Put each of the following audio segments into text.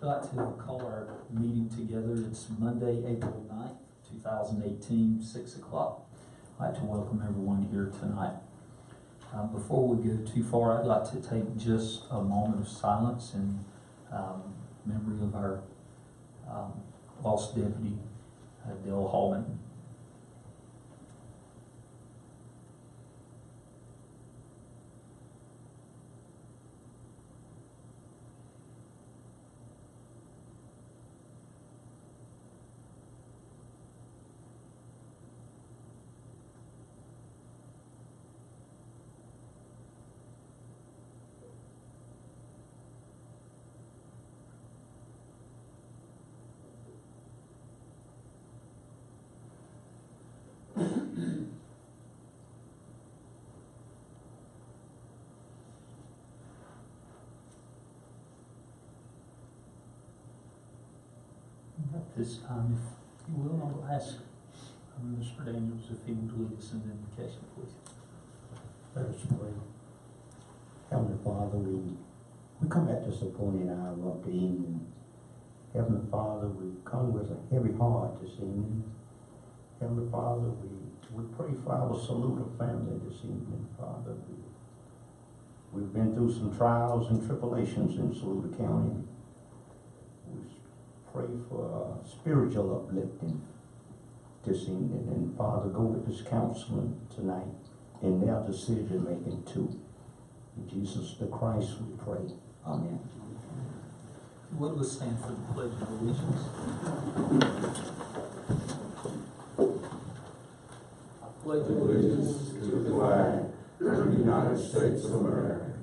I'd like to call our meeting together. It's Monday, April 9th, 2018, 6 o'clock. I'd like to welcome everyone here tonight. Before we go too far, I'd like to take just a moment of silence in memory of our lost deputy, Dale Hallman. At this time, if you will, I'll ask Mr. Daniels if he would lead us in the invocation, please. Let us pray. Heavenly Father, we come at this appointed hour of the evening. Heavenly Father, we come with a heavy heart this evening. Heavenly Father, we pray for our Saluda family this evening, Father. We've been through some trials and tribulations in Saluda County. We pray for spiritual uplifting this evening. And Father, go with this counseling tonight in their decision making too. In Jesus the Christ we pray. Amen. Will we stand for the Pledge of Allegiance? I pledge allegiance to the flag of the United States of America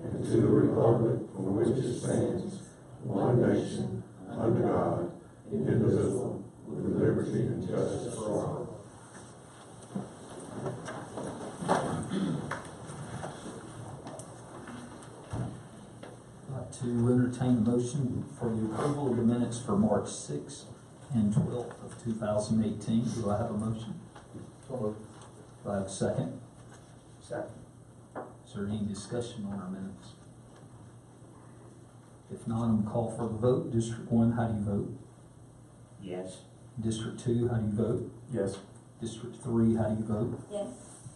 and to the republic for which it stands, one nation, under God, indivisible, with liberty and justice for all. I'd like to entertain a motion for the approval of the minutes for March 6th and 12th of 2018. Do I have a motion? So moved. Do I have a second? Second. Is there any discussion on our minutes? If not, I'm going to call for the vote. District 1, how do you vote? Yes. District 2, how do you vote? Yes. District 3, how do you vote? Yes.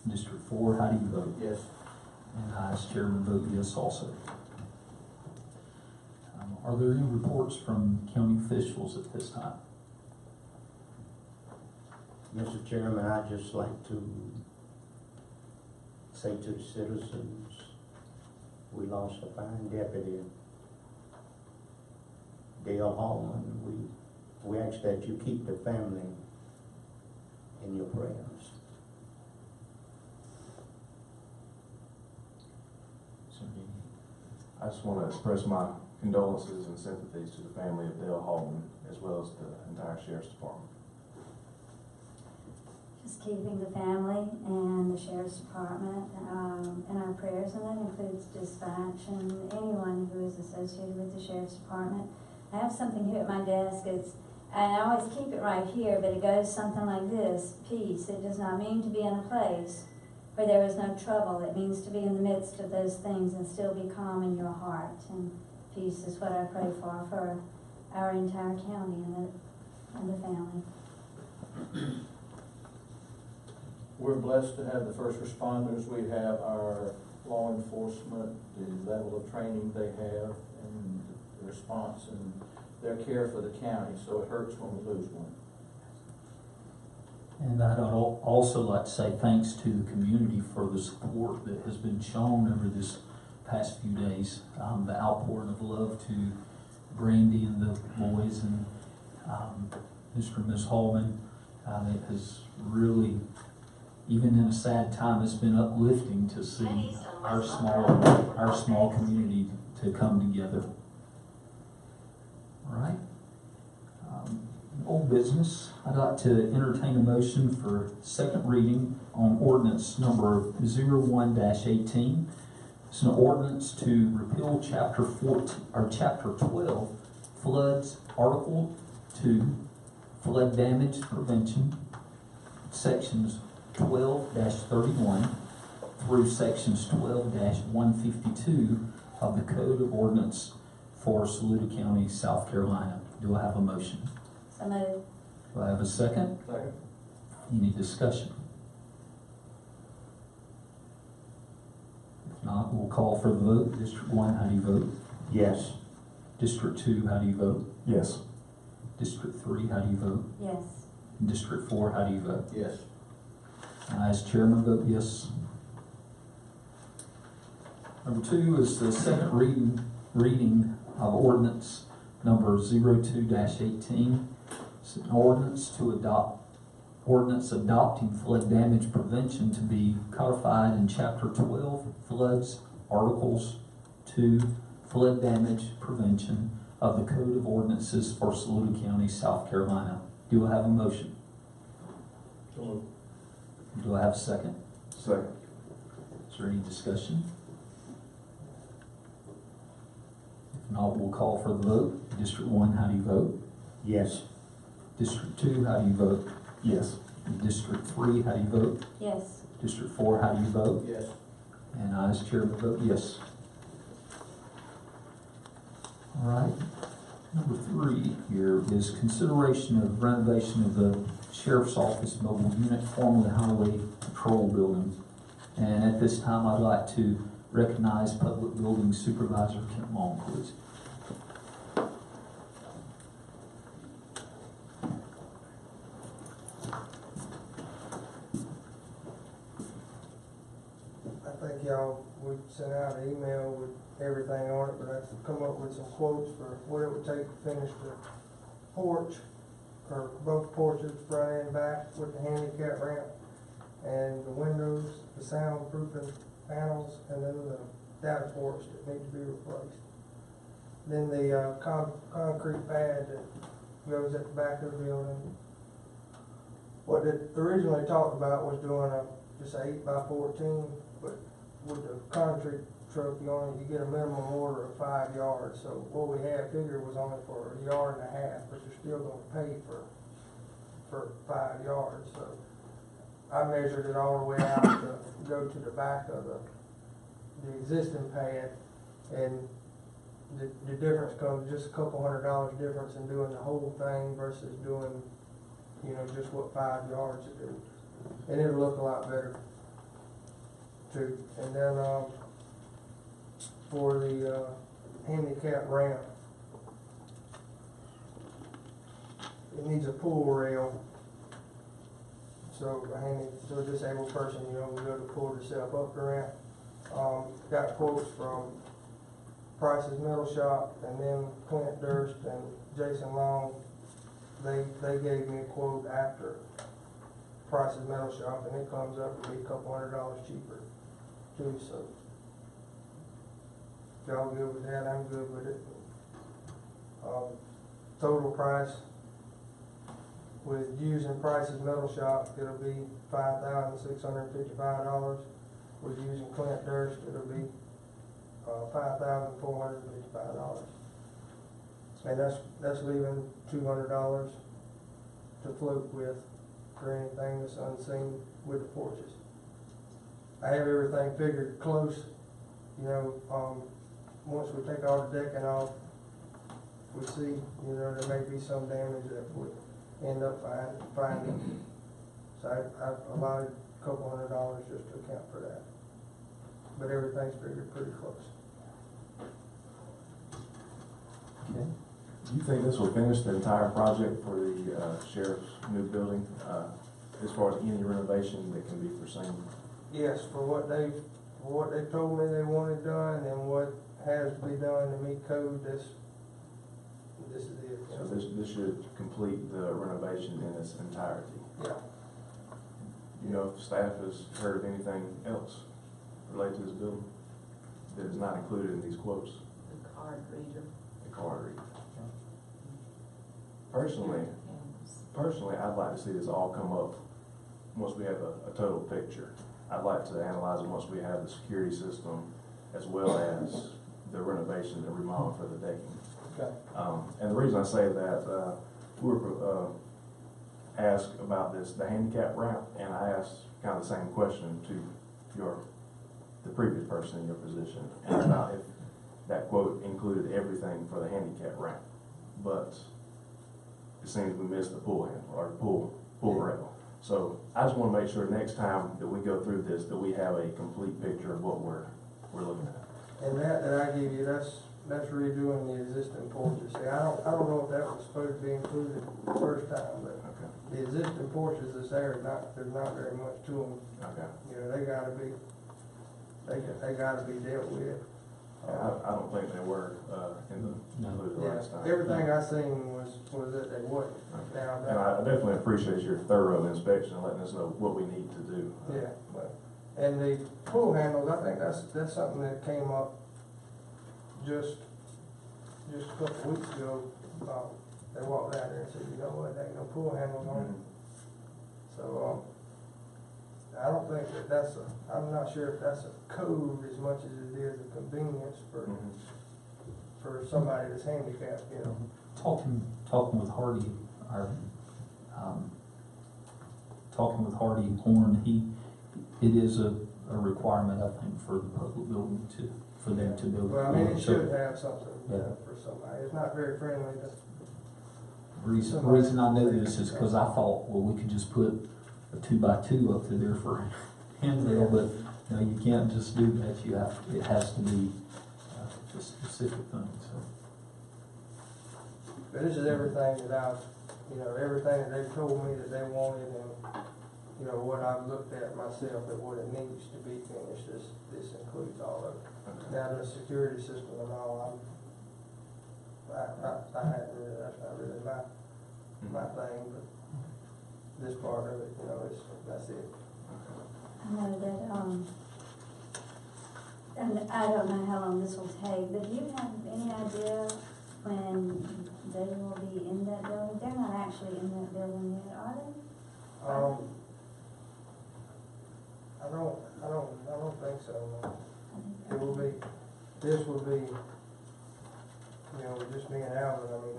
District 4, how do you vote? Yes. And I, as chairman, vote yes also. Are there any reports from county officials at this time? Mr. Chairman, I'd just like to say to the citizens, we lost a fine deputy, Dale Hallman. We ask that you keep the family in your prayers. I just want to express my condolences and sympathies to the family of Dale Hallman, as well as the entire Sheriff's Department. Just keeping the family and the Sheriff's Department in our prayers, and that includes dispatch and anyone who is associated with the Sheriff's Department. I have something here at my desk. And I always keep it right here, but it goes something like this: peace. It does not mean to be in a place where there is no trouble. It means to be in the midst of those things and still be calm in your heart. And peace is what I pray for our entire county and the family. We're blessed to have the first responders. We have our law enforcement, the level of training they have, and the response and their care for the county. So it hurts when we lose one. And I'd also like to say thanks to the community for the support that has been shown over this past few days. The outpouring of love to Brandy and the boys and Mr. and Ms. Hallman. It has really, even in a sad time, it's been uplifting to see our small community to come together. All right. Old business. I'd like to entertain a motion for second reading on ordinance number 01-18. It's an ordinance to repeal chapter 12, floods, article 2, flood damage prevention, sections 12-31 through sections 12-152 of the Code of Ordinance for Saluda County, South Carolina. Do I have a motion? So moved. Do I have a second? Second. Any discussion? If not, we'll call for the vote. District 1, how do you vote? Yes. District 2, how do you vote? Yes. District 3, how do you vote? Yes. And District 4, how do you vote? Yes. I, as chairman, vote yes. Number 2 is the second reading of ordinance number 02-18. It's an ordinance to adopt adopting flood damage prevention to be codified in Chapter 12, Floods, Articles 2, Flood Damage Prevention of the Code of Ordinances for Saluda County, South Carolina. Do I have a motion? So moved. Do I have a second? Second. Is there any discussion? If not, we'll call for the vote. District 1, how do you vote? Yes. District 2, how do you vote? Yes. District 3, how do you vote? Yes. District 4, how do you vote? Yes. And I, as chairman, vote yes. All right. Number 3 here is consideration of renovation of the Sheriff's Office Mobile Unit, formerly Highway Patrol Building. And at this time, I'd like to recognize Public Building Supervisor Kent Long, please. I think y'all, we sent out an email with everything on it, but I've come up with some quotes for what it would take to finish the porch, or both porches, front and back, with the handicap ramp, and the windows, the soundproofing panels, and then the data ports that need to be replaced. Then the concrete pad that goes at the back of the building. What it originally talked about was doing just a 8x14, but with the concrete truck, you get a minimum order of 5 yards. So what we had figured was only for 1.5 yards, but you're still gonna pay for 5 yards. So I measured it all the way out to go to the back of the existing pad, and the difference comes just a couple $100 difference in doing the whole thing versus doing, just what 5 yards to do. And it'll look a lot better too. And then for the handicap ramp, it needs a pull rail. So a disabled person, will be able to pull themselves up the ramp. Got quotes from Price's Metal Shop, and then Clint Durst and Jason Long. They gave me a quote after Price's Metal Shop, and it comes up to be a couple $100 cheaper too. So if y'all good with that, I'm good with it. Total price with using Price's Metal Shop, it'll be $5,655. With using Clint Durst, it'll be $5,455. And that's leaving $200 to float with for anything that's unseen with the porches. I have everything figured close. Once we take all the decking off, we see, there may be some damage that would end up finding. So I allotted a couple $100 just to account for that. But everything's figured pretty close. Okay. Do you think this will finish the entire project for the sheriff's new building, as far as any renovation that can be foreseen? Yes, for what they told me they wanted done and what has to be done to meet code, this is it. So this should complete the renovation in its entirety. Yeah. You know if staff has heard of anything else related to this building that is not included in these quotes? The card reader. The card reader. Personally, I'd like to see this all come up once we have a total picture. I'd like to analyze it once we have the security system as well as the renovation and remodel for the decking. Okay. And the reason I say that, we were asked about the handicap ramp, and I asked kind of the same question to the previous person in your position, and about if that quote included everything for the handicap ramp, but it seems we missed the pull handle, or pull rail. So I just wanna make sure next time that we go through this, that we have a complete picture of what we're looking at. And that I give you, that's redoing the existing porches. See, I don't know if that was supposed to be included the first time, but Okay. the existing porches that's there, there's not very much to them. Okay. You know, they gotta be dealt with. I don't think they were, included Yeah, last time. everything I seen was that they wasn't. Okay. Now, And I definitely appreciate your thorough inspection and letting us know what we need to do. yeah, but, and the pull handles, I think that's something that came up just a couple of weeks ago. They walked down there and said, you know what, there ain't no pull handles on it. So, I don't think I'm not sure if that's a code as much as it is a convenience for somebody that's handicapped, you know. Talking with Hardy, Horn, it is a requirement, I think, for the public building for them to build. Well, I mean, it should have something, Yeah. for somebody. It's not very friendly to. The reason I know this is because I thought, well, we could just put a 2x2 up to there for handrail, but no, you can't just do that. It has to be a specific thing, so. But this is everything that everything that they've told me that they wanted, and, you know, what I've looked at myself at what it needs to be finished, this includes all of it. Now, the security system and all, that's not really my thing, but this part of it, you know, that's it. I know that, and I don't know how long this will take, but do you have any idea when they will be in that building? They're not actually in that building yet, are they? I don't think so, no. This will be, you know, just me and Alvin, I mean,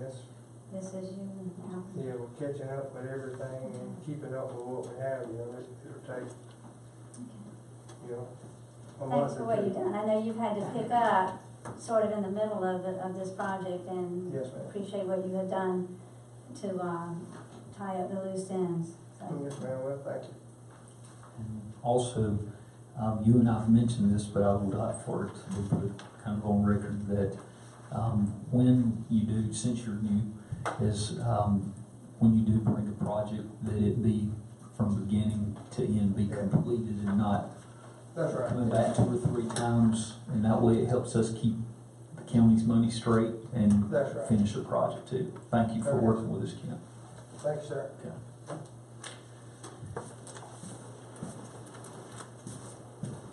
This is you and Al? yeah, we're catching up with everything and keeping up with what we have, you know, it'll take, you know, a month Thanks for or what two. you've done. I know you've had to pick up sort of in the middle of this project, and Yes, ma'am. appreciate what you have done to, tie up the loose ends, so. Yes, ma'am, well, thank you. And also, you and I've mentioned this, but I would like for it to be put kind of on record that when you do, since you're new, is when you do bring a project, that it be from beginning to end, be completed and not That's right. coming back 2 or 3 times. And that way it helps us keep the county's money straight and That's right. finish the project too. Thank you for Okay. working with us, Ken. Thank you, sir. Okay.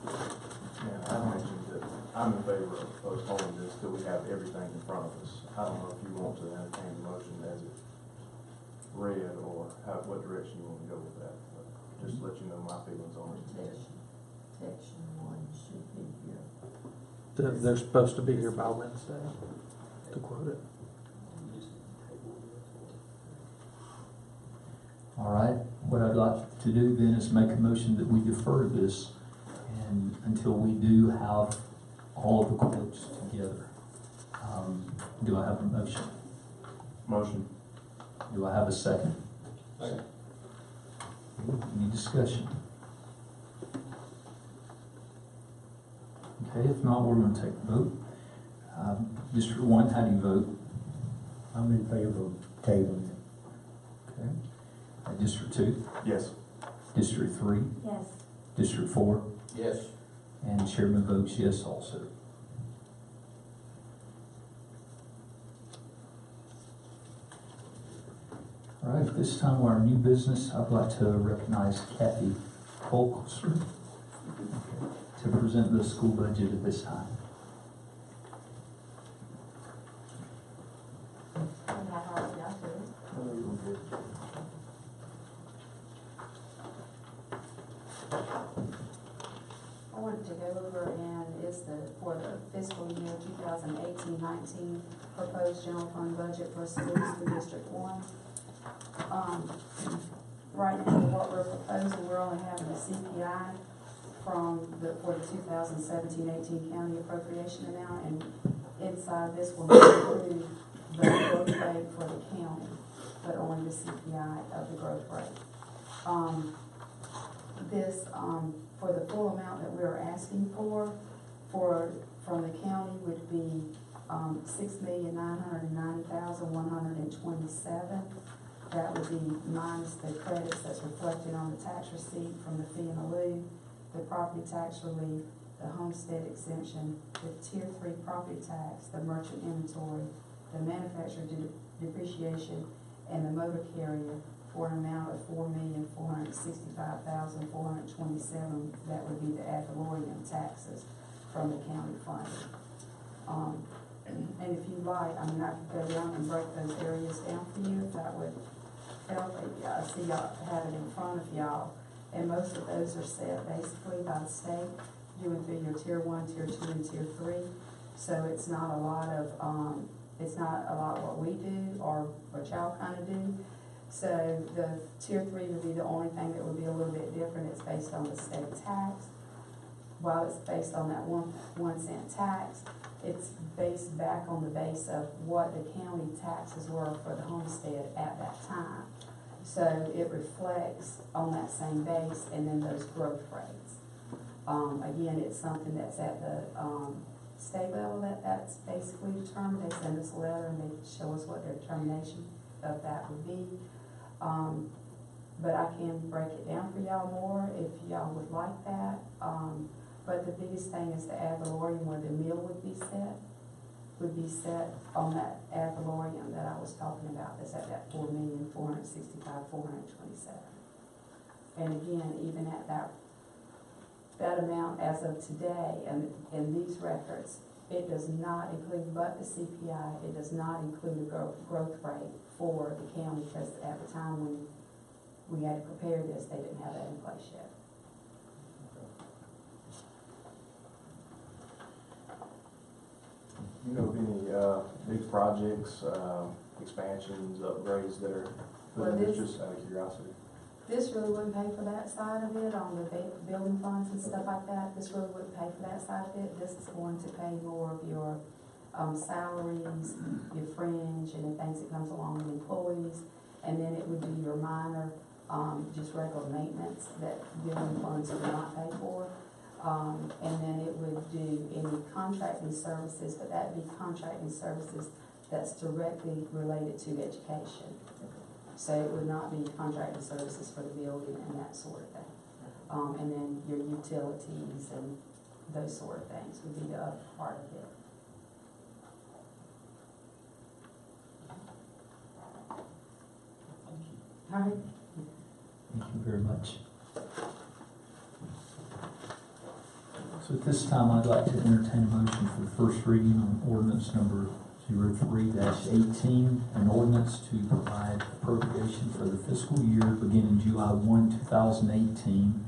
Yeah, I mentioned that I'm in favor of postponing this till we have everything in front of us. I don't know if you want to entertain the motion as it's read, or what direction you want to go with that. But just to let you know my feelings on it. Section 1 should be here. They're supposed to be here by Wednesday, to quote it. All right, what I'd like to do then is make a motion that we defer this and until we do have all of the quotes together. Do I have a motion? Motion. Do I have a second? Second. Any discussion? Okay, if not, we're going to take a vote. District 1, how do you vote? I'm in favor of tabling it. Okay. District 2, Yes. District 3, Yes. District 4, Yes. and Chairman votes yes also. All right, this time our new business, I'd like to recognize Kathy Holzer to present the school budget at this time. I wanted to go over and is for the fiscal year 2018-19 proposed general fund budget for schools through District 1. Right now, what we're proposing, we're only having a CPI for the 2017-18 county appropriation amount, and inside this will include the growth rate for the county, but only the CPI of the growth rate. This, for the full amount that we are asking for from the county would be $6,990,127. That would be minus the credits that's reflected on the tax receipt from the fee and the lieu, the property tax relief, the homestead exemption, the tier 3 property tax, the merchant inventory, the manufacturer depreciation, and the motor carrier for an amount of $4,465,427. That would be the ad valorem taxes from the county fund. And if you like, I mean, I could go down and break those areas down for you if that would help. I see y'all have it in front of y'all. And most of those are set basically by the state, doing through your tier 1, tier 2, and tier 3. So it's not a lot of, what we do or what y'all kind of do. So the tier 3 would be the only thing that would be a little bit different. It's based on the state tax. While it's based on that 1 cent tax, it's based back on the base of what the county taxes were for the homestead at that time. So it reflects on that same base and then those growth rates. Again, it's something that's at the state level that's basically determined. They send us a letter and they show us what their determination of that would be. But I can break it down for y'all more if y'all would like that. But the biggest thing is the ad valorem, where the mill would be set on that ad valorem that I was talking about. That's at that $4,465,427. And again, even at that amount as of today, and in these records, it does not include but the CPI. It does not include a growth rate for the county, because at the time when we had to prepare this, they didn't have that in place yet. You know of any big projects, expansions, upgrades that are put in this, just out of curiosity? This really wouldn't pay for that side of it, on the building funds and stuff like that. This really wouldn't pay for that side of it. This is going to pay more of your salaries, your fringe, and the things that comes along with employees. And then it would do your minor, just regular maintenance that building funds would not pay for. And then it would do any contracting services, but that'd be contracting services that's directly related to education. So it would not be contracting services for the building and that sort of thing. And then your utilities and those sort of things would be the other part of it. All right. Thank you very much. So at this time, I'd like to entertain a motion for the first reading on ordinance number 03-18, an ordinance to provide appropriation for the fiscal year beginning July 1, 2018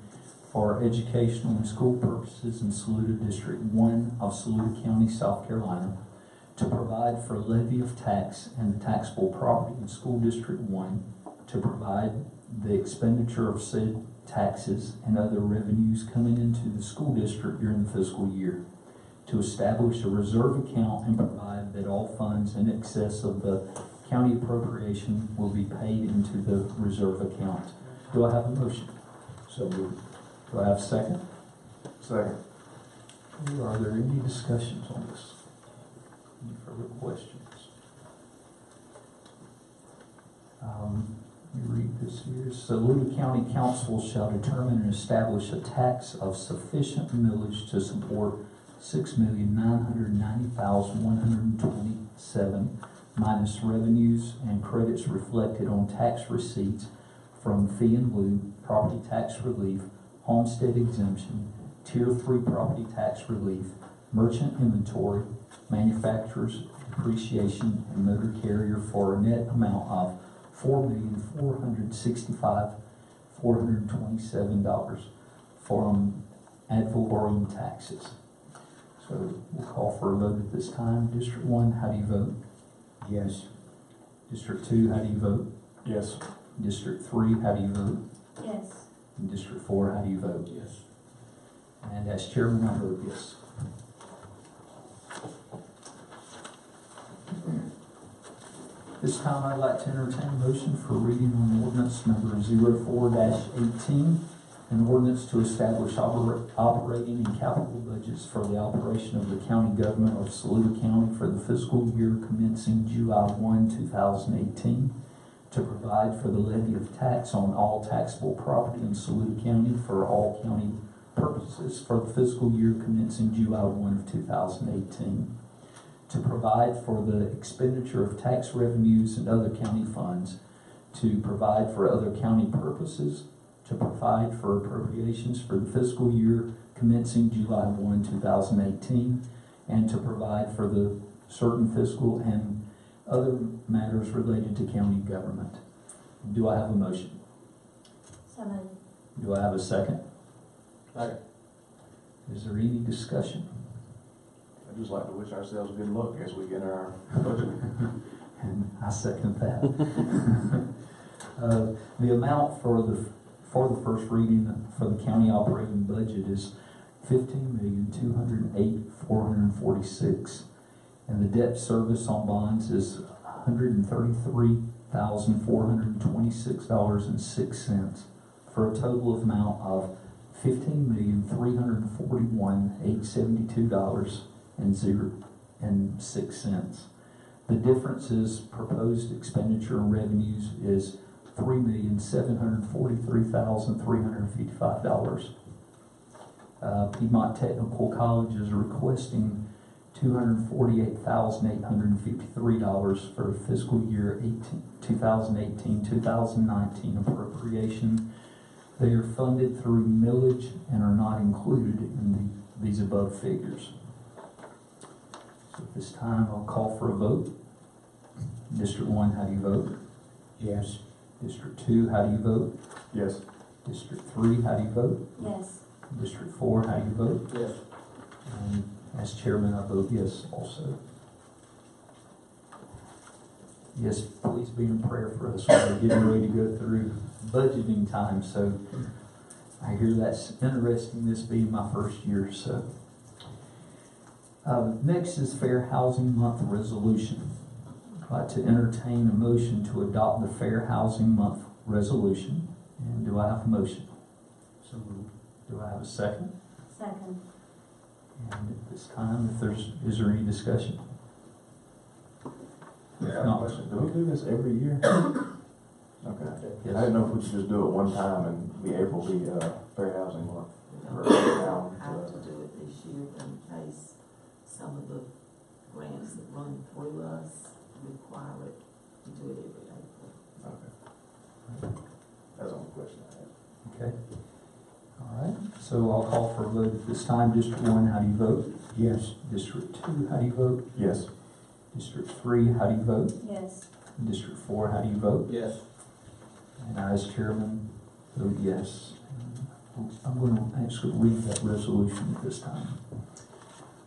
for educational and school purposes in Saluda District 1 of Saluda County, South Carolina, to provide for levy of tax and the taxable property in School District 1, to provide the expenditure of said taxes and other revenues coming into the school district during the fiscal year, to establish a reserve account and provide that all funds in excess of the county appropriation will be paid into the reserve account. Do I have a motion? So moved. Do I have a second? Second. Are there any discussions on this? Any further questions? Let me read this here. Saluda County Council shall determine and establish a tax of sufficient millage to support $6,990,127 minus revenues and credits reflected on tax receipts from fee and lieu, property tax relief, homestead exemption, tier 3 property tax relief, merchant inventory, manufacturer's depreciation, and motor carrier for a net amount of $4,465,427 from ad valorem taxes. So we'll call for a vote at this time. District 1, how do you vote? Yes. District 2, how do you vote? Yes. District 3, how do you vote? Yes. And District 4, how do you vote? Yes. And as chairman, I vote yes. This time I'd like to entertain a motion for reading on ordinance number 04-18, an ordinance to establish operating and capital budgets for the operation of the county government of Saluda County for the fiscal year commencing July 1, 2018, to provide for the levy of tax on all taxable property in Saluda County for all county purposes for the fiscal year commencing July 1 of 2018, to provide for the expenditure of tax revenues and other county funds, to provide for other county purposes, to provide for appropriations for the fiscal year commencing July 1, 2018, and to provide for the certain fiscal and other matters related to county government. Do I have a motion? So moved. Do I have a second? Second. Is there any discussion? I'd just like to wish ourselves good luck as we get our budget. And I second that. The amount for the first reading for the county operating budget is $15,208,446, and the debt service on bonds is $133,426.06, for a total amount of $15,341,872.06. The difference is proposed expenditure and revenues is $3,743,355. Piedmont Technical College is requesting $248,853 for fiscal year 2018-2019 appropriation. They are funded through millage and are not included in these above figures. So at this time, I'll call for a vote. District 1, how do you vote? Yes. District 2, how do you vote? Yes. District 3, how do you vote? Yes. District 4, how do you vote? Yes. And as chairman, I vote yes also. Yes, please be in prayer for us. We're getting ready to go through budgeting time, so I hear that's interesting, this being my first year. So next is Fair Housing Month resolution. I'd like to entertain a motion to adopt the Fair Housing Month resolution. And do I have a motion? So moved. Do I have a second? Second. And at this time, is there any discussion? Yeah, I have a question. Do we do this every year? Okay. Yes. I didn't know if we should just do it one time and be April be Fair Housing Month. We Or don't now, have to do it this year in case some of the grants that run through us require it to do it every April. Okay. That's the only question I had. Okay. All right. So I'll call for a vote at this time. District 1, how do you vote? Yes. District 2, how do you vote? Yes. District 3, how do you vote? Yes. District 4, how do you vote? Yes. And I, as chairman, vote yes. I'm going to actually read that resolution at this time.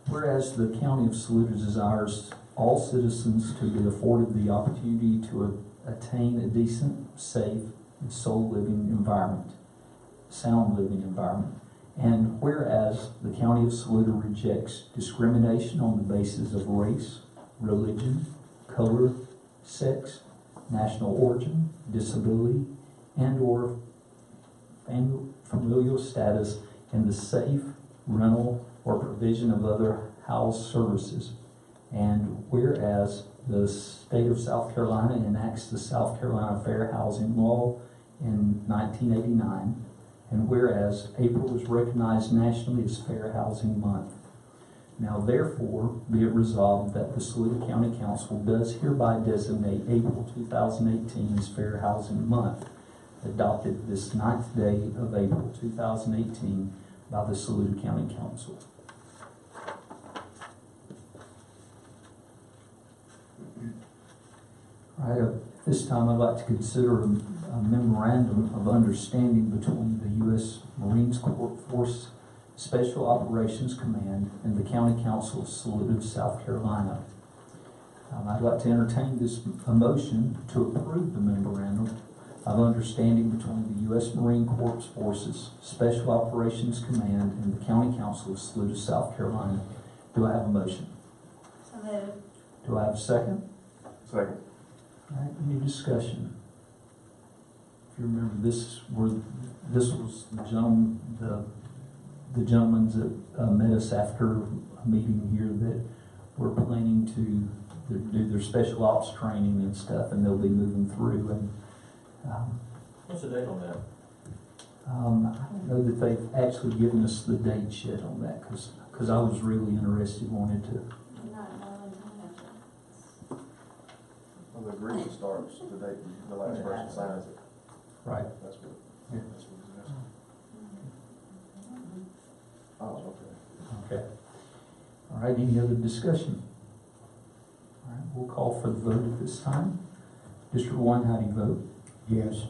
Whereas the County of Saluda desires all citizens to be afforded the opportunity to attain a decent, safe, and sound living environment. And whereas the County of Saluda rejects discrimination on the basis of race, religion, color, sex, national origin, disability, and or familial status in the safe, rental, or provision of other house services. And whereas the state of South Carolina enacts the South Carolina Fair Housing Law in 1989, and whereas April is recognized nationally as Fair Housing Month. Now therefore, be it resolved that the Saluda County Council does hereby designate April 2018 as Fair Housing Month, adopted this 9th day of April 2018 by the Saluda County Council. All right, at this time I'd like to consider a memorandum of understanding between the U.S. Marine Corps Force Special Operations Command and the County Council of Saluda, South Carolina. I'd like to entertain a motion to approve the memorandum of understanding between the U.S. Marine Corps Forces Special Operations Command and the County Council of Saluda, South Carolina. Do I have a motion? So moved. Do I have a second? Second. All right, any discussion? If you remember, this was the gentlemen that met us after a meeting here that we're planning to do their special ops training and stuff, and they'll be moving through. And What's the date on that? I don't know that they've actually given us the date yet on that, because I was really interested, wanted to. Well, the agreement starts the date the last person signs it. Right. That's what, Yeah. that's what it's asking. Oh, okay. Okay. All right, any other discussion? All right, we'll call for the vote at this time. District 1, how do you vote? Yes.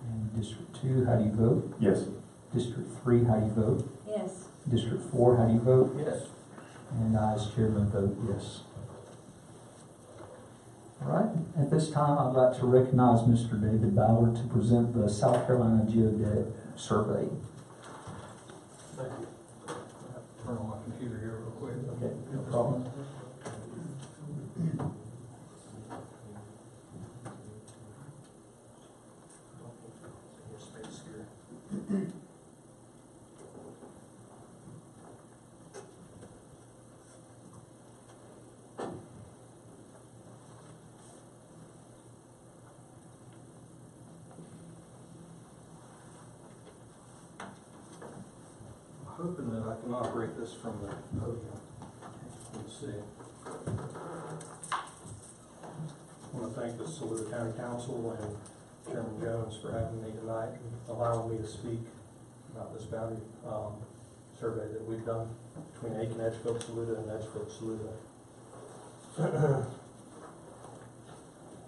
And District 2, how do you vote? Yes. District 3, how do you vote? Yes. District 4, how do you vote? Yes. And I, as chairman, vote yes. All right, at this time, I'd like to recognize Mr. David Bauer to present the South Carolina Geodetic Survey. Thank you. Turn on my computer here real quick. Okay, no problem. Space here. I'm hoping that I can operate this from the podium. Let's see. I want to thank the Saluda County Council and Chairman Jones for having me tonight and allowing me to speak about this boundary survey that we've done between Aiken, Edgefield, Saluda, and Edgefield, Saluda.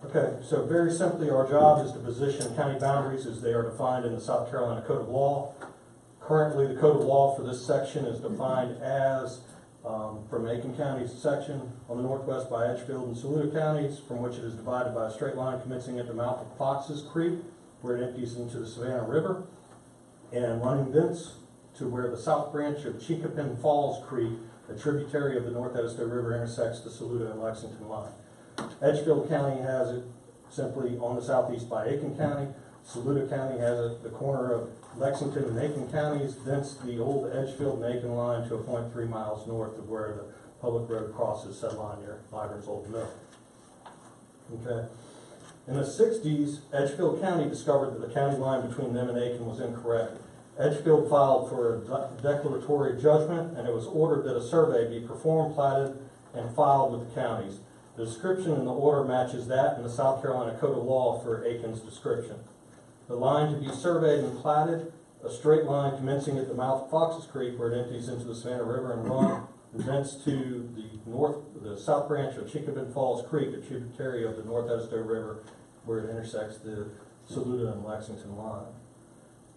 Okay, so very simply, our job is to position county boundaries as they are defined in the South Carolina Code of Law. Currently, the Code of Law for this section is defined as from Aiken County's section on the northwest by Edgefield and Saluda counties, from which it is divided by a straight line commencing at the mouth of Fox's Creek, where it empties into the Savannah River, and running thence to where the south branch of Chickapin Falls Creek, a tributary of the North Edisto River, intersects the Saluda and Lexington line. Edgefield County has it simply on the southeast by Aiken County. Saluda County has it the corner of Lexington and Aiken counties, thence the old Edgefield and Aiken line to a point 3 miles north of where the public road crosses said line near Liver's Old Mill. Okay. In the 60s, Edgefield County discovered that the county line between them and Aiken was incorrect. Edgefield filed for a declaratory judgment, and it was ordered that a survey be performed, platted, and filed with the counties. The description in the order matches that in the South Carolina Code of Law for Aiken's description. The line to be surveyed and platted, a straight line commencing at the mouth of Fox's Creek, where it empties into the Savannah River and run thence to the south branch of Chickapin Falls Creek, a tributary of the North Edisto River, where it intersects the Saluda and Lexington line.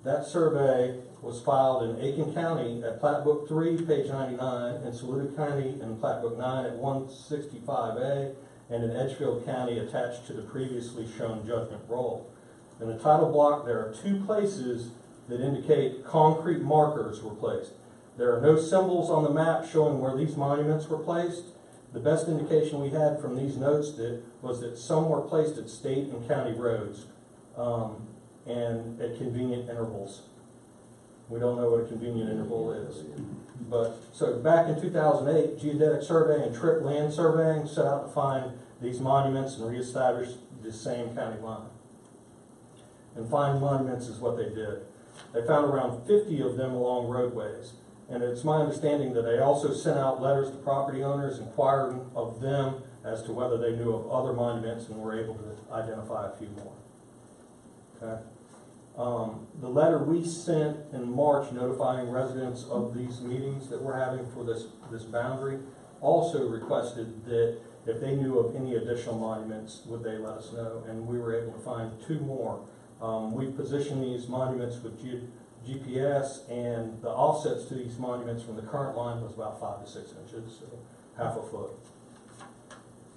That survey was filed in Aiken County at Plat Book 3, page 99, in Saluda County in Plat Book 9 at 165A, and in Edgefield County attached to the previously shown judgment roll. In the title block, there are 2 places that indicate concrete markers were placed. There are no symbols on the map showing where these monuments were placed. The best indication we had from these notes was that some were placed at state and county roads and at convenient intervals. We don't know what a convenient interval is. But so back in 2008, Geodetic Survey and Trip Land Surveying set out to find these monuments and reestablish the same county line. And find monuments is what they did. They found around 50 of them along roadways. And it's my understanding that they also sent out letters to property owners inquiring of them as to whether they knew of other monuments and were able to identify a few more. Okay. The letter we sent in March notifying residents of these meetings that we're having for this boundary also requested that if they knew of any additional monuments, would they let us know? And we were able to find 2 more. We positioned these monuments with GPS, and the offsets to these monuments from the current line was about 5 to 6 inches, so half a foot.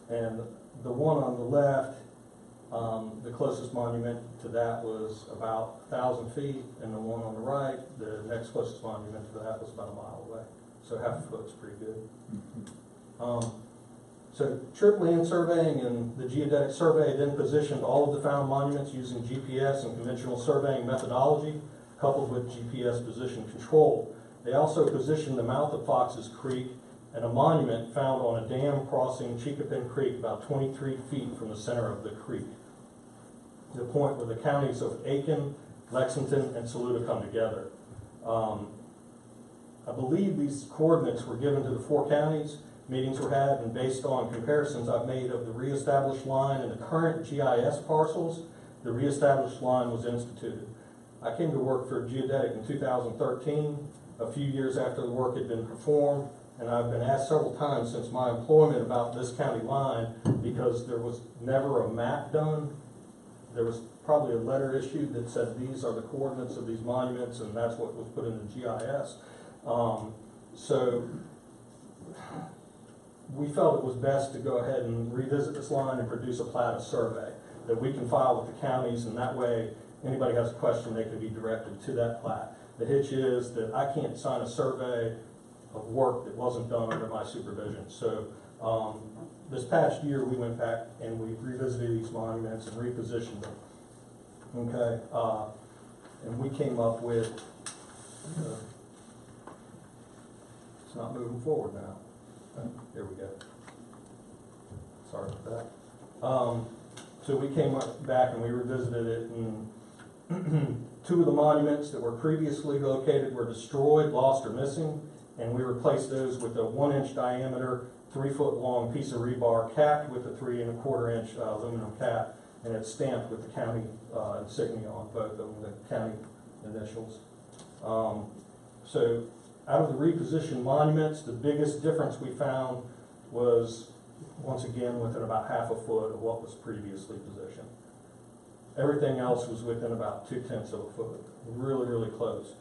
And the one on the left The closest monument to that was about 1,000 feet, and the one on the right, the next closest monument to that was about a mile away. So half a foot is pretty good. So trip land surveying and the geodetic survey then positioned all of the found monuments using GPS and conventional surveying methodology, coupled with GPS position control. They also positioned the mouth of Fox's Creek and a monument found on a dam crossing Chinkapin Creek about 23 feet from the center of the creek, the point where the counties of Aiken, Lexington, and Saluda come together. I believe these coordinates were given to the 4 counties. Meetings were had, and based on comparisons I've made of the reestablished line and the current GIS parcels, the reestablished line was instituted. I came to work for Geodetic in 2013, a few years after the work had been performed, and I've been asked several times since my employment about this county line because there was never a map done. There was probably a letter issued that said these are the coordinates of these monuments, and that's what was put in the GIS. So we felt it was best to go ahead and revisit this line and produce a plat of survey that we can file with the counties, and that way anybody has a question, they can be directed to that plat. The hitch is that I can't sign a survey of work that wasn't done under my supervision. So this past year we went back and we revisited these monuments and repositioned them. Okay, and we came up with, it's not moving forward now. Here we go. Sorry about that. So we came back and we revisited it, and 2 of the monuments that were previously located were destroyed, lost, or missing, and we replaced those with a 1-inch diameter, 3-foot-long piece of rebar capped with a 3¼ inch aluminum cap, and it's stamped with the county insignia on both of them, the county initials. So out of the repositioned monuments, the biggest difference we found was, once again, within about half a foot of what was previously positioned. Everything else was within about 0.2 of a foot, really, really close.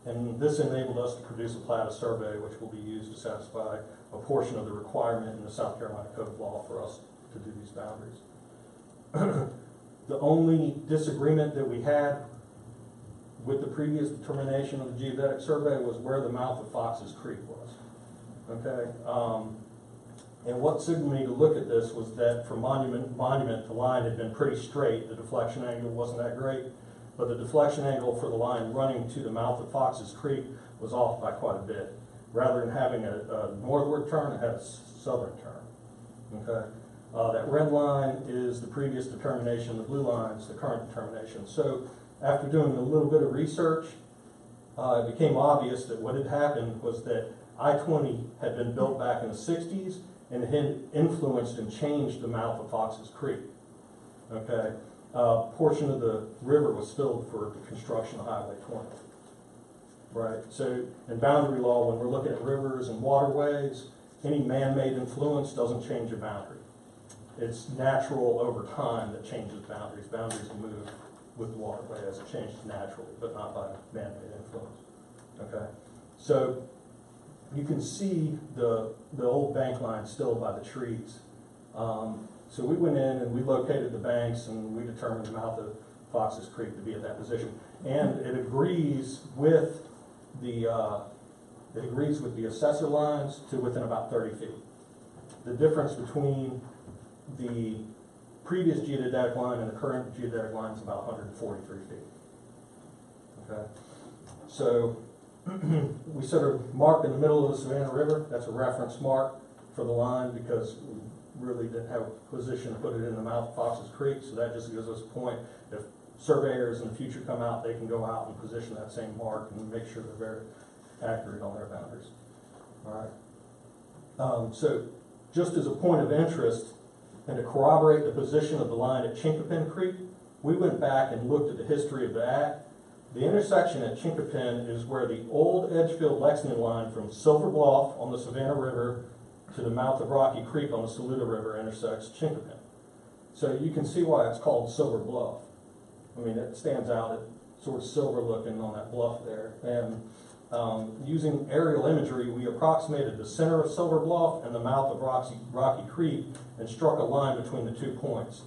And this enabled us to produce a plat of survey, which will be used to satisfy a portion of the requirement in the South Carolina Code of Law for us to do these boundaries. The only disagreement that we had with the previous determination of the geodetic survey was where the mouth of Fox's Creek was. Okay, and what signaled me to look at this was that from monument to monument, the line had been pretty straight. The deflection angle wasn't that great, but the deflection angle for the line running to the mouth of Fox's Creek was off by quite a bit. Rather than having a northward turn, it had a southern turn. Okay, that red line is the previous determination. The blue line is the current determination. So after doing a little bit of research, it became obvious that what had happened was that I-20 had been built back in the 60s and had influenced and changed the mouth of Fox's Creek. Okay, portion of the river was filled for the construction of Highway 20. Right, so in boundary law, when we're looking at rivers and waterways, any man-made influence doesn't change a boundary. It's natural over time that changes boundaries. Boundaries move with the waterway as it changes naturally, but not by man-made influence. Okay, so you can see the old bank line still by the trees. So we went in and we located the banks and we determined the mouth of Fox's Creek to be at that position, and it agrees with the assessor lines to within about 30 feet. The difference between the previous geodetic line and the current geodetic line is about 143 feet. Okay, so we sort of marked in the middle of the Savannah River. That's a reference mark for the line because we really didn't have a position to put it in the mouth of Fox's Creek, so that just gives us a point. If surveyors in the future come out, they can go out and position that same mark and make sure they're very accurate on their boundaries. All right. So just as a point of interest, and to corroborate the position of the line at Chinkapin Creek, we went back and looked at the history of the act. The intersection at Chinkapin is where the old Edgefield-Lexington line from Silver Bluff on the Savannah River to the mouth of Rocky Creek on the Saluda River intersects Chinkapin. So you can see why it's called Silver Bluff. I mean, it stands out, it's sort of silver looking on that bluff there. And using aerial imagery, we approximated the center of Silver Bluff and the mouth of Rocky Creek and struck a line between the 2 points.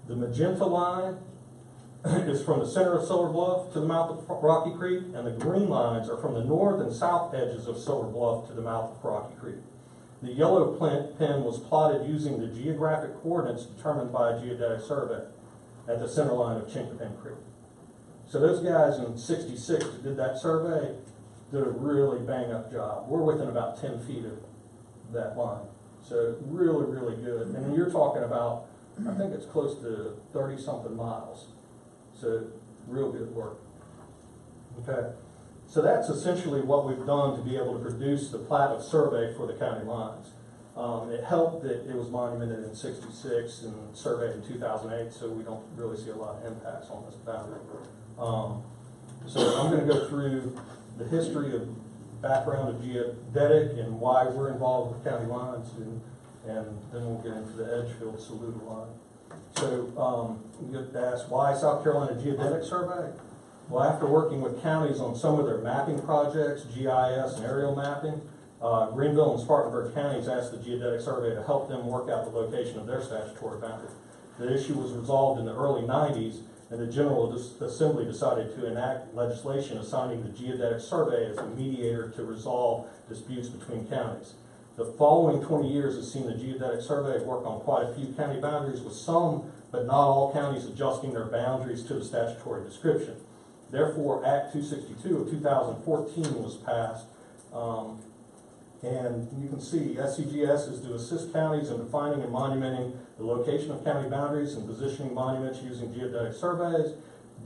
The magenta line is from the center of Silver Bluff to the mouth of Rocky Creek, and the green lines are from the north and south edges of Silver Bluff to the mouth of Rocky Creek. The yellow pen was plotted using the geographic coordinates determined by a geodetic survey at the center line of Chinkapin Creek. So those guys in '66 that did that survey did a really bang-up job. We're within about 10 feet of that line. So really, really good. And you're talking about, I think it's close to 30-something miles. So real good work. Okay. So that's essentially what we've done to be able to produce the plat of survey for the county lines. It helped that it was monumented in '66 and surveyed in 2008, so we don't really see a lot of impacts on this boundary. So I'm going to go through the history of background of geodetic and why we're involved with county lines, and then we'll get into the Edgefield Saluda line. So you get asked, why South Carolina Geodetic Survey? Well, after working with counties on some of their mapping projects, GIS and aerial mapping, Greenville and Spartanburg counties asked the Geodetic Survey to help them work out the location of their statutory boundary. The issue was resolved in the early '90s, and the General Assembly decided to enact legislation assigning the Geodetic Survey as a mediator to resolve disputes between counties. The following 20 years has seen the Geodetic Survey work on quite a few county boundaries, with some, but not all counties, adjusting their boundaries to the statutory description. Therefore, Act 262 of 2014 was passed, and you can see SCGS is to assist counties in defining and monumenting the location of county boundaries and positioning monuments using geodetic surveys.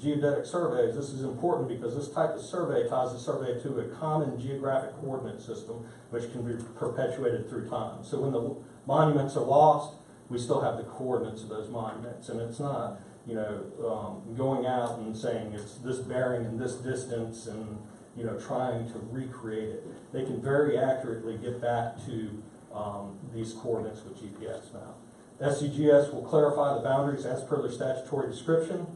Geodetic surveys, this is important because this type of survey ties the survey to a common geographic coordinate system which can be perpetuated through time. So when the monuments are lost, we still have the coordinates of those monuments, and it's not, you know, going out and saying it's this bearing and this distance and, you know, trying to recreate it. They can very accurately get back to these coordinates with GPS now. SCGS will clarify the boundaries as per their statutory description.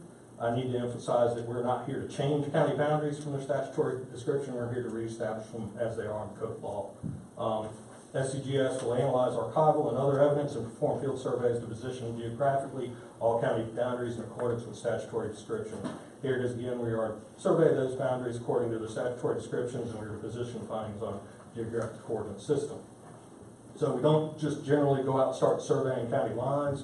I need to emphasize that we're not here to change county boundaries from their statutory description. We're here to reestablish them as they are in code of law. SCGS will analyze archival and other evidence and perform field surveys to position geographically all county boundaries in accordance with statutory description. Here it is again, we are survey those boundaries according to the statutory descriptions, and we are position findings on geographic coordinate system. So we don't just generally go out and start surveying county lines.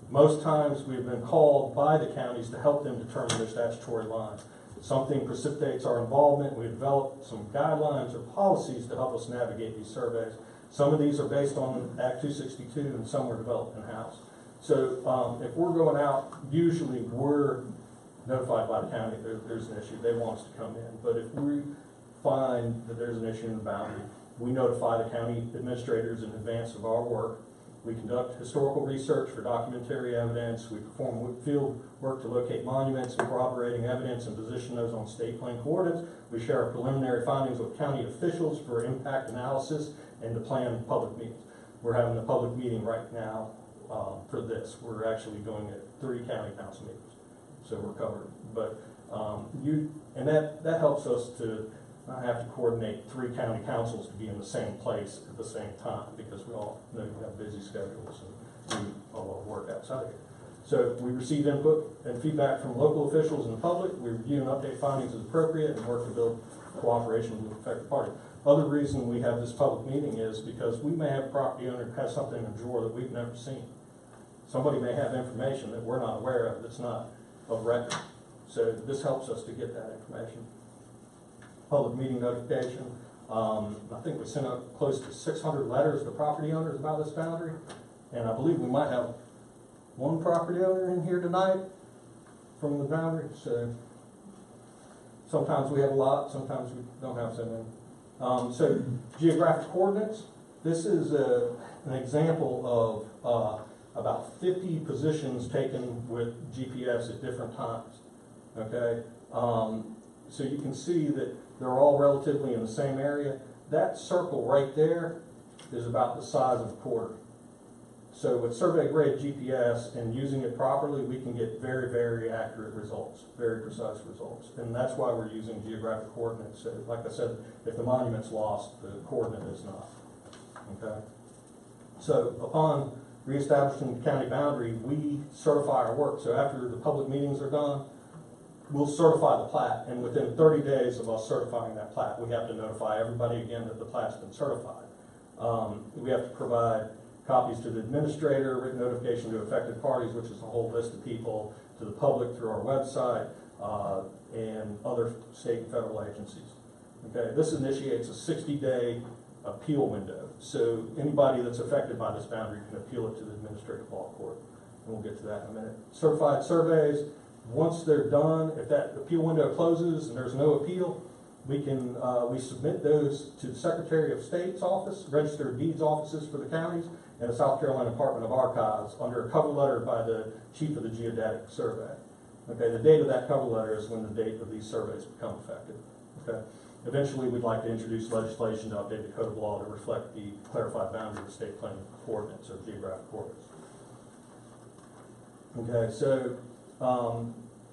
Most times we've been called by the counties to help them determine their statutory lines. Something precipitates our involvement. We develop some guidelines or policies to help us navigate these surveys. Some of these are based on Act 262 and some were developed in-house. So if we're going out, usually we're notified by the county there's an issue. They want us to come in. But if we find that there's an issue in the boundary, we notify the county administrators in advance of our work. We conduct historical research for documentary evidence. We perform field work to locate monuments and corroborating evidence and position those on state plane coordinates. We share our preliminary findings with county officials for impact analysis and to plan public meetings. We're having a public meeting right now for this. We're actually doing it at 3 county council meetings, so we're covered. But that helps us to not have to coordinate 3 county councils to be in the same place at the same time, because we all know we have busy schedules and do a lot of work outside here. So we receive input and feedback from local officials and the public. We review and update findings as appropriate and work to build cooperation with affected parties. Other reason we have this public meeting is because we may have a property owner who has something in a drawer that we've never seen. Somebody may have information that we're not aware of that's not of record. So this helps us to get that information. Public meeting notification. I think we sent out close to 600 letters to property owners about this boundary, and I believe we might have 1 property owner in here tonight from the boundary. So sometimes we have a lot, sometimes we don't have so many. So geographic coordinates. This is an example of about 50 positions taken with GPS at different times. Okay, so you can see that they're all relatively in the same area. That circle right there is about the size of a quarter. So with survey grade GPS and using it properly, we can get very, very accurate results, very precise results. And that's why we're using geographic coordinates. So like I said, if the monument's lost, the coordinate is not. Okay. So upon reestablishing the county boundary, we certify our work. So after the public meetings are done, we'll certify the plat, and within 30 days of us certifying that plat, we have to notify everybody again that the plat's been certified. We have to provide copies to the administrator, written notification to affected parties, which is a whole list of people, to the public through our website, and other state and federal agencies. Okay, this initiates a 60-day appeal window. So anybody that's affected by this boundary can appeal it to the administrative law court. And we'll get to that in a minute. Certified surveys, once they're done, if that appeal window closes and there's no appeal, we submit those to the Secretary of State's office, Register of Deeds offices for the counties, and the South Carolina Department of Archives under a cover letter by the Chief of the Geodetic Survey. Okay, the date of that cover letter is when the date of these surveys become effective. Okay. Eventually, we'd like to introduce legislation to update the code of law to reflect the clarified boundary of state claim coordinates or geographic coordinates. Okay, so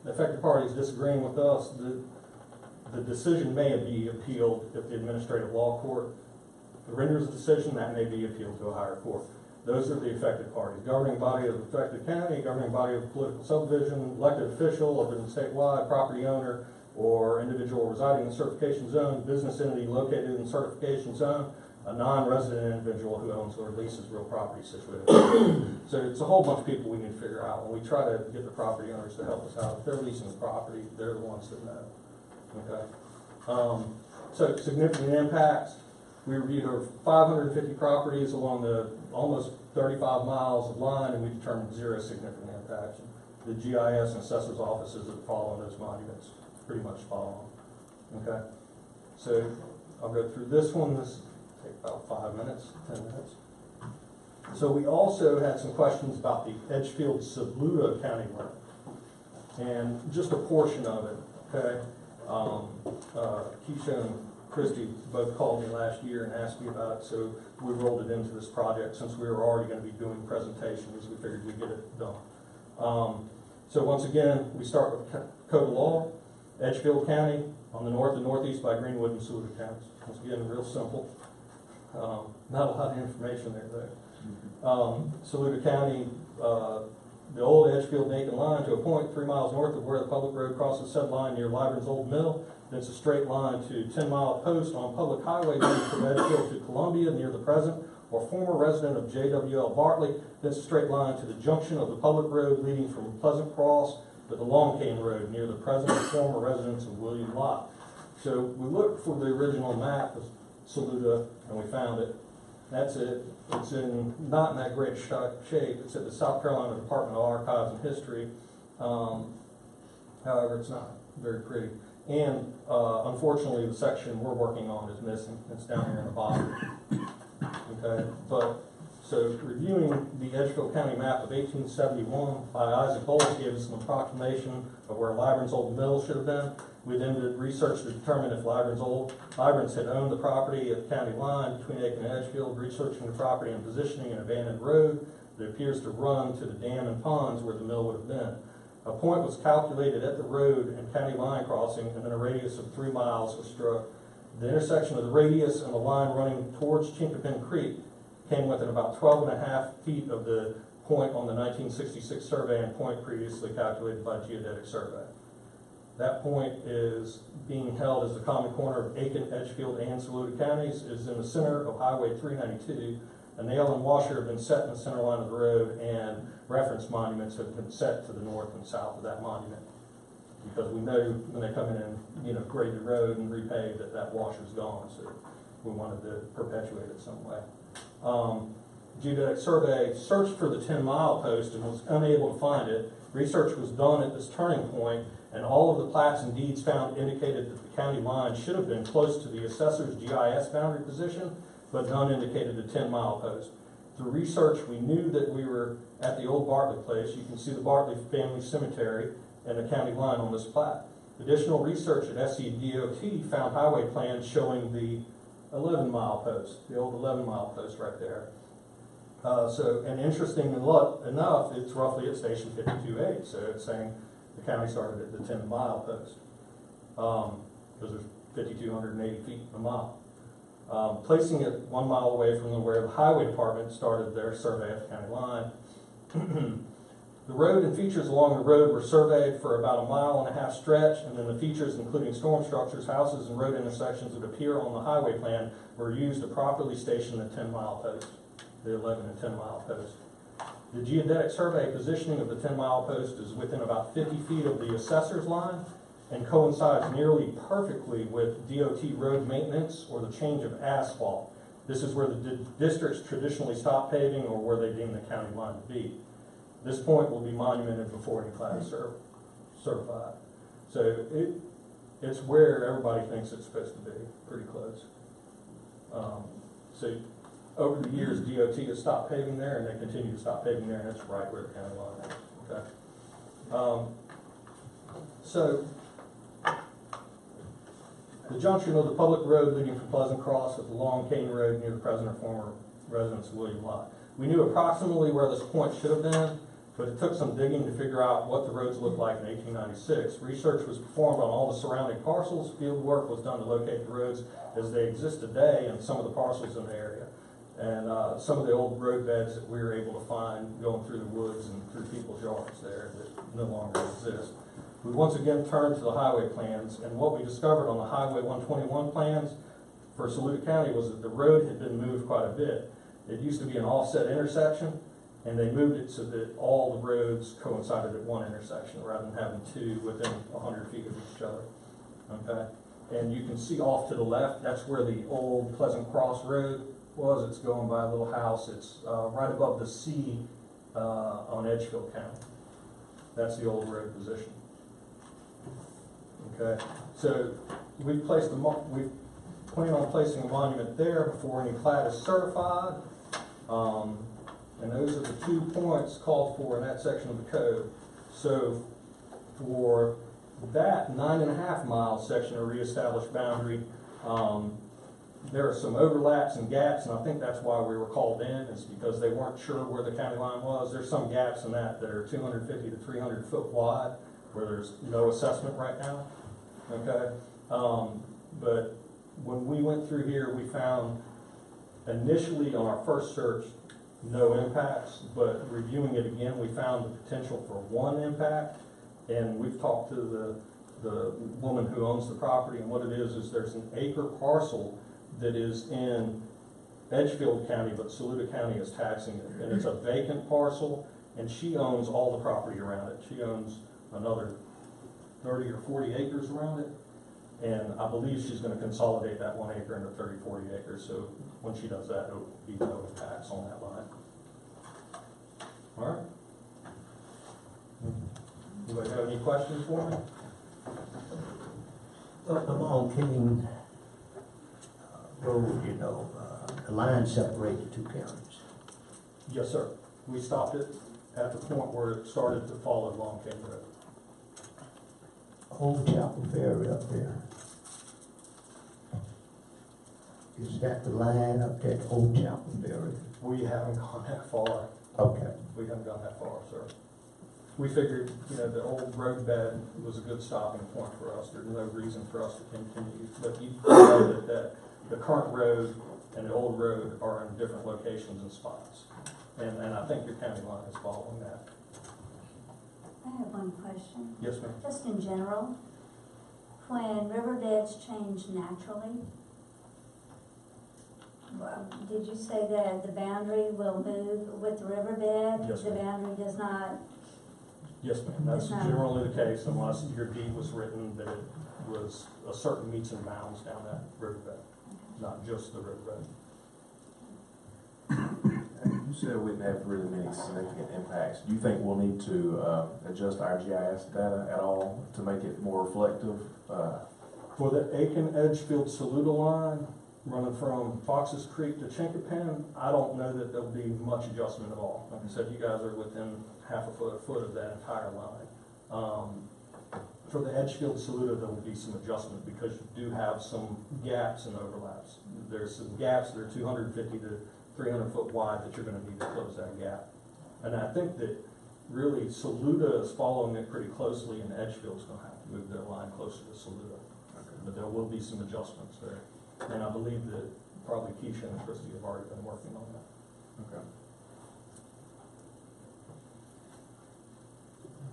affected parties disagreeing with us, the decision may be appealed if the administrative law court renders a decision, that may be appealed to a higher court. Those are the affected parties. Governing body of affected county, governing body of political subdivision, elected official, of a statewide property owner, or individual residing in the certification zone, business entity located in the certification zone, a non-resident individual who owns or leases real property situated. So it's a whole bunch of people we need to figure out. When we try to get the property owners to help us out, if they're leasing the property, they're the ones that know. Okay. So significant impacts. We reviewed over 550 properties along the almost 35 miles of line, and we determined 0 significant impacts. The GIS and assessor's offices that follow on those monuments pretty much follow on. Okay. So I'll go through this one. This will take about 5 minutes, 10 minutes. So we also had some questions about the Edgefield Saluda County line, and just a portion of it. Okay. Keisha and Christy both called me last year and asked me about it, so we rolled it into this project since we were already going to be doing presentations. We figured we'd get it done. So once again, we start with code of law. Edgefield County on the north and northeast by Greenwood and Saluda counties. Once again, real simple. Not a lot of information there though. Saluda County, the old Edgefield-Macon line to a point 3 miles north of where the public road crosses said line near Liburn's Old Mill. Then it's a straight line to 10-mile post on public highway leading from Edgefield to Columbia near the present or former resident of JWL Bartley. Then it's a straight line to the junction of the public road leading from Pleasant Cross to the Long Cane Road near the present or former residence of William Lott. So we looked for the original map of Saluda and we found it. That's it. It's not in that great shape. It's at the South Carolina Department of Archives and History. However, it's not very pretty. And unfortunately, the section we're working on is missing. It's down here in the bottom. Okay, but so reviewing the Edgefield County map of 1871 by Isaac Bowles gave us an approximation of where Liburn's Old Mill should have been. We then did research to determine if Liburn's had owned the property at the county line between Aiken and Edgefield, researching the property and positioning an abandoned road that appears to run to the dam and ponds where the mill would have been. A point was calculated at the road and county line crossing, and then a radius of 3 miles was struck. The intersection of the radius and the line running towards Chinkapin Creek came within about 12.5 feet of the point on the 1966 survey and point previously calculated by Geodetic Survey. That point is being held as the common corner of Aiken, Edgefield, and Saluda counties. It is in the center of Highway 392. A nail and washer have been set in the center line of the road, and reference monuments have been set to the north and south of that monument. Because we know when they come in and grade the road and repave that washer's gone, so we wanted to perpetuate it some way. Geodetic Survey searched for the 10-mile post and was unable to find it. Research was done at this turning point, and all of the plats and deeds found indicated that the county line should have been close to the assessor's GIS boundary position, but none indicated a 10-mile post. Through research, we knew that we were at the old Bartley place. You can see the Bartley family cemetery and the county line on this plat. Additional research at SCDOT found highway plans showing the 11-mile post, the old 11-mile post right there. And interesting enough, it's roughly at station 52.8, so it's saying the county started at the 10-mile post, because there's 5,280 feet a mile. placing it 1 mile away from where the highway department started their survey of the county line. The road and features along the road were surveyed for about 1.5 mile stretch, and then the features, including storm structures, houses, and road intersections that appear on the highway plan, were used to properly station the 10-mile post, the 11 and 10-mile post. The geodetic survey positioning of the 10-mile post is within about 50 feet of the assessor's line and coincides nearly perfectly with DOT road maintenance or the change of asphalt. This is where the districts traditionally stop paving or where they deem the county line to be. This point will be monumented before any plat is certified. So it's where everybody thinks it's supposed to be, pretty close. So over the years, DOT has stopped paving there, and they continue to stop paving there, and it's right where the county line is. Okay. So the junction of the public road leading from Pleasant Cross with the Long Cane Road near the present or former residence of William Lott. We knew approximately where this point should have been, but it took some digging to figure out what the roads looked like in 1896. Research was performed on all the surrounding parcels. Field work was done to locate the roads as they exist today and some of the parcels in the area. And some of the old road beds that we were able to find going through the woods and through people's yards there that no longer exist. We once again turned to the highway plans, and what we discovered on the Highway 121 plans for Saluda County was that the road had been moved quite a bit. It used to be an offset intersection, and they moved it so that all the roads coincided at one intersection rather than having two within 100 feet of each other. Okay? And you can see off to the left, that's where the old Pleasant Cross Road was. It's going by a little house. It's right above the C on Edgefield County. That's the old road position. Okay, so we plan on placing a monument there before any plat is certified. And those are the 2 points called for in that section of the code. So for that 9.5 mile section of reestablished boundary, there are some overlaps and gaps, and I think that's why we were called in, is because they weren't sure where the county line was. There's some gaps in that are 250 to 300 foot wide, where there's no assessment right now. Okay, but when we went through here, we found initially on our first search no impacts, but reviewing it again, we found the potential for one impact, and we've talked to the woman who owns the property, and what it is there's an acre parcel that is in Edgefield County, but Saluda County is taxing it, and it's a vacant parcel, and she owns all the property around it. She owns another 30 or 40 acres around it, and I believe she's going to consolidate that 1 acre into 30, 40 acres, so when she does that, there will be no impacts on that line. All right? Anybody have any questions for me? Along King Road, you know, the line separates the 2 counties. Yes, sir. We stopped it at the point where it started to follow Long Cane Road. Old Chapel Ferry up there. Is that the line up there, Old Chapel Ferry? We haven't gone that far. Okay. We haven't gone that far, sir. We figured, you know, the old road bed was a good stopping point for us. There's no reason for us to continue. But you know that the current road and the old road are in different locations and spots. And I think your county line is following that. I have one question. Yes, ma'am. Just in general, when riverbeds change naturally, did you say that the boundary will move with the riverbed? Yes, The ma'am. boundary does not? Yes, ma'am. That's It's not- generally the case unless your deed was written that it was a certain meets and bounds down that riverbed, not just the riverbed. You said we didn't have really many significant impacts. Do you think we'll need to adjust our GIS data at all to make it more reflective? For the Aiken Edgefield Saluda line, running from Fox's Creek to Chinquapin, I don't know that there'll be much adjustment at all. Like I said, you guys are within half a foot of that entire line. For the Edgefield Saluda, there will be some adjustment because you do have some gaps and overlaps. There's some gaps that are 250 to 300 foot wide that you're going to need to close that gap. And I think that really Saluda is following it pretty closely, and Edgefield's going to have to move their line closer to Saluda. But there will be some adjustments there. And I believe that probably Keisha and Christie have already been working on that. Okay.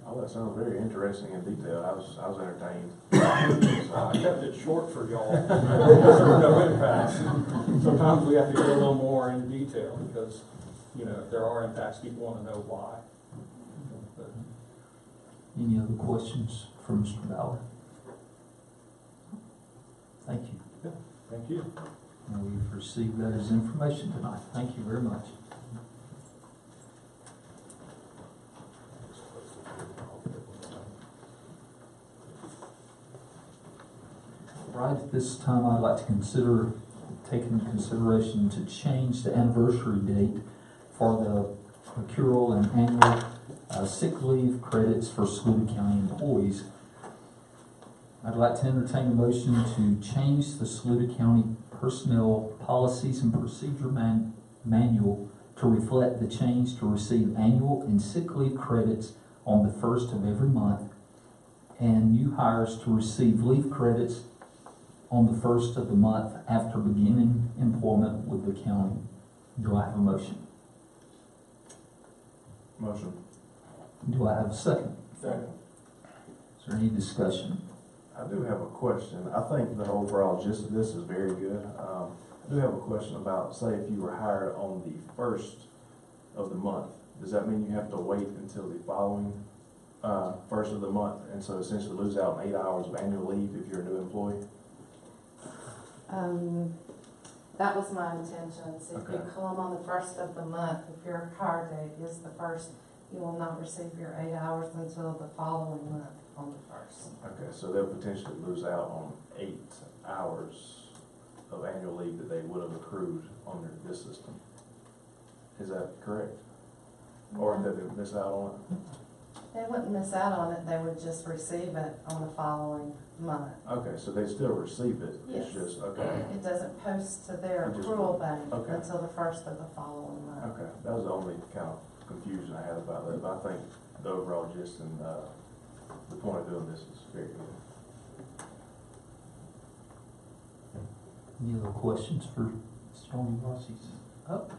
Oh, that sounds very interesting and detailed. I was entertained. I kept it short for y'all, because there were no impacts. Sometimes we have to go a little more in detail, because, you know, if there are impacts, people want to know why. But Any other questions for Mr. Ballard? Thank you. thank you. And we've received that as information tonight. Thank you very much. Right at this time, I'd like to consider taking into consideration to change the anniversary date for the accrual and annual sick leave credits for Saluda County employees. I'd like to entertain a motion to change the Saluda County Personnel Policies and Procedure Manual to reflect the change to receive annual and sick leave credits on the first of every month, and new hires to receive leave credits on the first of the month after beginning employment with the county. Do I have a motion? Motion. Do I have a second? Second. Is there any discussion? I do have a question. I think the overall gist of this is very good. I do have a question about, say, if you were hired on the first of the month, does that mean you have to wait until the following first of the month, and so essentially lose out on 8 hours of annual leave if you're a new employee? That was my intention. So if you Okay. come on the first of the month, if your hire date is the first, you will not receive your 8 hours until the following month on the first. Okay, so they'll potentially lose out on 8 hours of annual leave that they would have accrued under this system. Is that correct? Or that they miss out on it? They wouldn't miss out on it, they would just receive it on the following month. Okay, so they still receive it, it's Yes. just, okay, It doesn't post to their It just- accrual bank okay. until the first of the following month. okay. That was the only kind of confusion I had about that, but I think the overall gist and the point of doing this is very good. Any other questions for Mr. Tony Rossi? Oh. All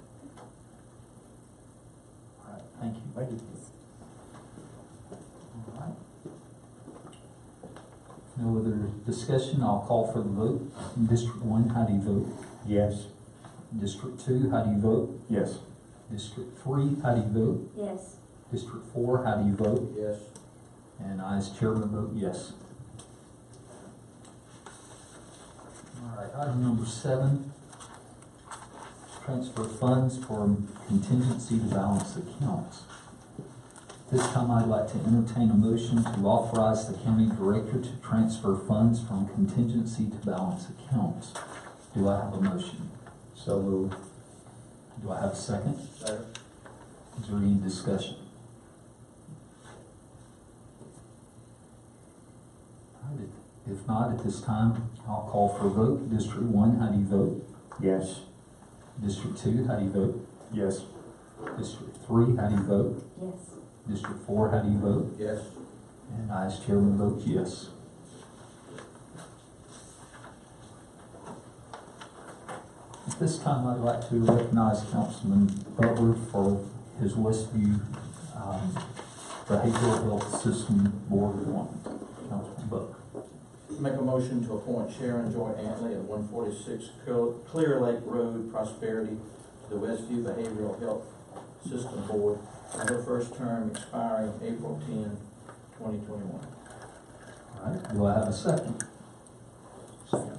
right, thank you. Thank you. All right. No other discussion, I'll call for the vote. In District 1, how do you vote? Yes. District 2, how do you vote? Yes. District 3, how do you vote? Yes. District 4, how do you vote? Yes. And I, as chairman, vote yes. All right, item number 7, transfer funds for contingency to balance accounts. This time I'd like to entertain a motion to authorize the county director to transfer funds from contingency to balance accounts. Do I have a motion? So moved. Do I have a second? Second. Is there any discussion? All right, if not, at this time, I'll call for a vote. District 1, how do you vote? Yes. District 2, how do you vote? Yes. District 3, how do you vote? Yes. District 4, how do you vote? Yes. And I, as chairman, vote yes. At this time, I'd like to recognize Councilman Butler for his Westview Behavioral Health System Board appointment. Councilman Butler. Make a motion to appoint Sharon Joy Antley at 146 Clear Lake Road, Prosperity, to the Westview Behavioral Health System Board, and her first term expiring April 10, 2021. All right, do I have a second? Second.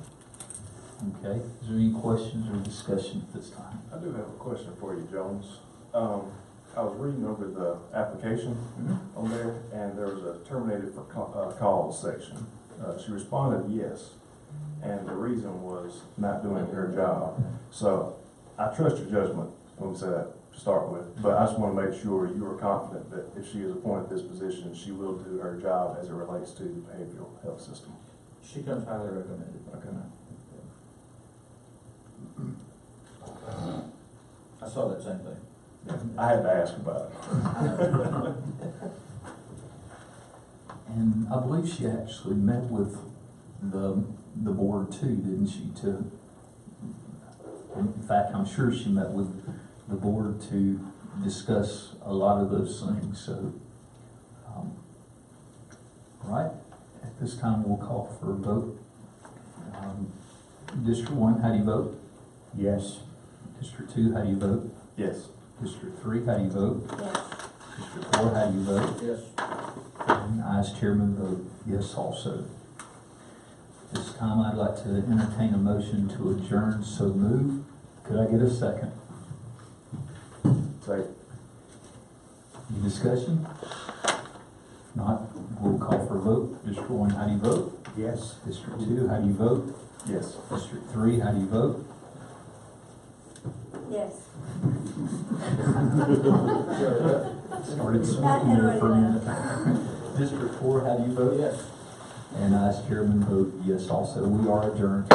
Okay, is there any questions or discussion at this time? I do have a question for you, Jones. I was reading over the application on there, and there was a terminated for cause section. She responded yes, and the reason was not doing her job. So I trust your judgment when we say that to start with, but I just want to make sure you are confident that if she is appointed this position, she will do her job as it relates to the behavioral health system. She comes highly recommended. Okay. I saw that same thing. I had to ask about it. And I believe she actually met with the board too, didn't she, to In fact, I'm sure she met with the board to discuss a lot of those things, so. Right, at this time, we'll call for a vote. District 1, how do you vote? Yes. District 2, how do you vote? Yes. District 3, how do you vote? Yes. District 4, how do you vote? Yes. And I, as chairman, vote yes also. This time, I'd like to entertain a motion to adjourn, so move. Could I get a second? Say, Any discussion? If not, we'll call for a vote. District 1, how do you vote? Yes. District 2, how do you vote? yes. District 3, how do you vote? Yes. Started smoking there for a minute. District 4, how do you vote? Yes. And I, as chairman, vote yes also. We are adjourned.